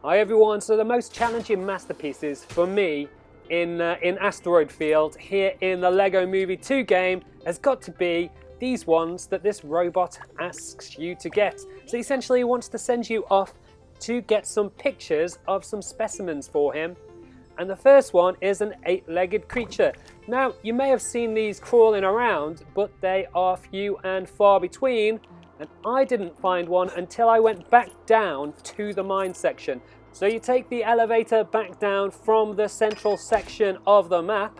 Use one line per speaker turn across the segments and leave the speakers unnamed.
Hi everyone, so the most challenging masterpieces for me in Asteroid Field here in the LEGO Movie 2 game has got to be these ones that this robot asks you to get. So essentially he wants to send you off to get some pictures of some specimens for him. And the first one is an 8-legged creature. Now you may have seen these crawling around, but they are few and far between. And I didn't find one until I went back down to the mine section. So you take the elevator back down from the central section of the map.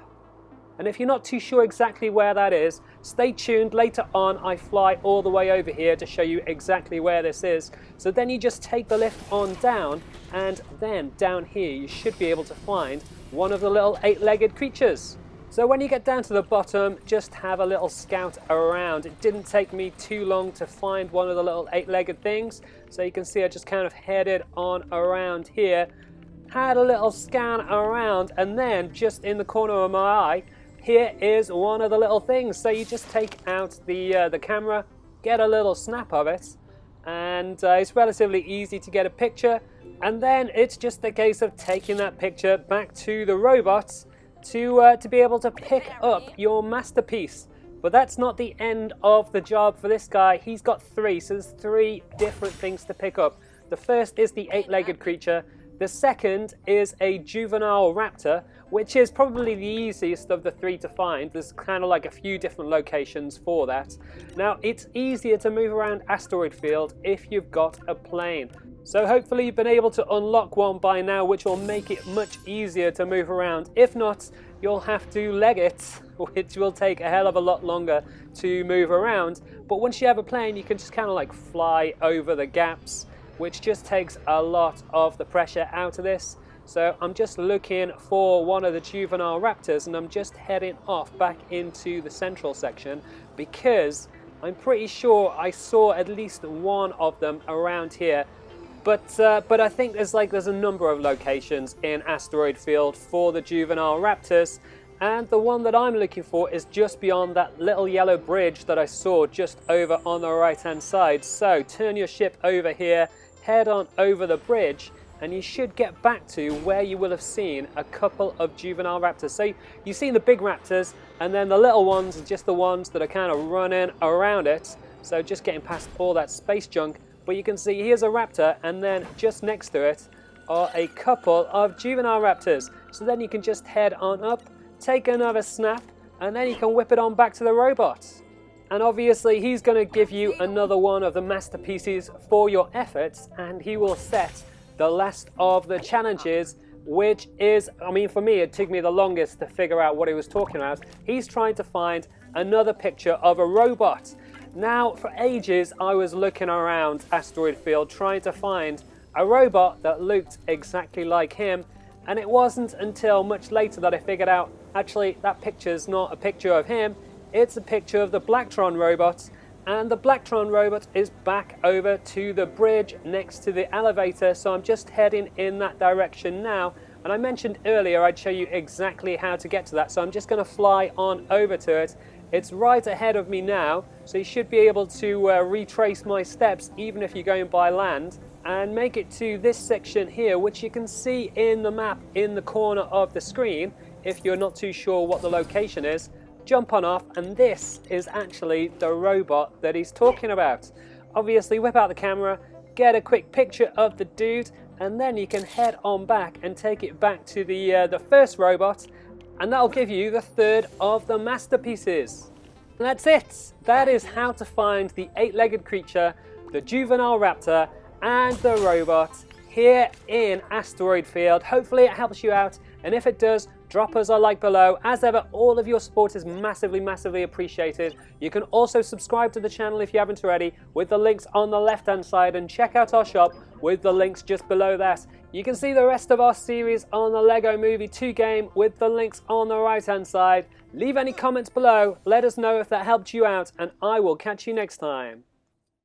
And if you're not too sure exactly where that is, stay tuned. Later on, I fly all the way over here to show you exactly where this is. So then you just take the lift on down, and then down here you should be able to find one of the little 8-legged creatures. So when you get down to the bottom, just have a little scout around. It didn't take me too long to find one of the little 8-legged things. So you can see I just kind of headed on around here, had a little scan around, and then just in the corner of my eye, here is one of the little things. So you just take out the camera, get a little snap of it, and it's relatively easy to get a picture. And then it's just a case of taking that picture back to the robots to be able to pick up your masterpiece. But that's not the end of the job for this guy. He's got 3, so there's 3 different things to pick up. The first is the 8-legged creature. The second is a Juvenile Raptor, which is probably the easiest of the 3 to find. There's kind of like a few different locations for that. Now, it's easier to move around Asteroid Field if you've got a plane. So hopefully you've been able to unlock one by now, which will make it much easier to move around. If not, you'll have to leg it, which will take a hell of a lot longer to move around. But once you have a plane, you can just kind of like fly over the gaps, which just takes a lot of the pressure out of this. So I'm just looking for one of the Juvenile Raptors, and I'm just heading off back into the central section because I'm pretty sure I saw at least one of them around here. But I think there's a number of locations in Asteroid Field for the Juvenile Raptors, and the one that I'm looking for is just beyond that little yellow bridge that I saw just over on the right hand side. So turn your ship over here, head on over the bridge, and you should get back to where you will have seen a couple of Juvenile Raptors. So you've seen the big Raptors, and then the little ones are just the ones that are kind of running around it. So just getting past all that space junk. But you can see here's a Raptor, and then just next to it are a couple of Juvenile Raptors. So then you can just head on up, take another snap, and then you can whip it on back to the robot. And obviously he's going to give you another one of the masterpieces for your efforts, and he will set the last of the challenges, which is, I mean, for me it took me the longest to figure out what he was talking about. He's trying to find another picture of a robot. Now, for ages I was looking around Asteroid Field trying to find a robot that looked exactly like him, and it wasn't until much later that I figured out actually that picture's not a picture of him, it's a picture of the Blacktron robot. And the Blacktron robot is back over to the bridge next to the elevator, so I'm just heading in that direction now. And I mentioned earlier I'd show you exactly how to get to that, so I'm just going to fly on over to it. It's right ahead of me now, so you should be able to retrace my steps even if you're going by land, and make it to this section here, which you can see in the map in the corner of the screen if you're not too sure what the location is. Jump on off, and this is actually the robot that he's talking about. Obviously whip out the camera, get a quick picture of the dude, and then you can head on back and take it back to the first robot, and that'll give you the 3rd of the masterpieces. And that's it. That is how to find the 8-legged creature, the Juvenile Raptor, and the robot here in Asteroid Field. Hopefully it helps you out, and if it does, drop us a like below. As ever, all of your support is massively appreciated. You can also subscribe to the channel if you haven't already with the links on the left hand side, and check out our shop with the links just below that. You can see the rest of our series on the LEGO Movie 2 game with the links on the right hand side. Leave any comments below, let us know if that helped you out, and I will catch you next time.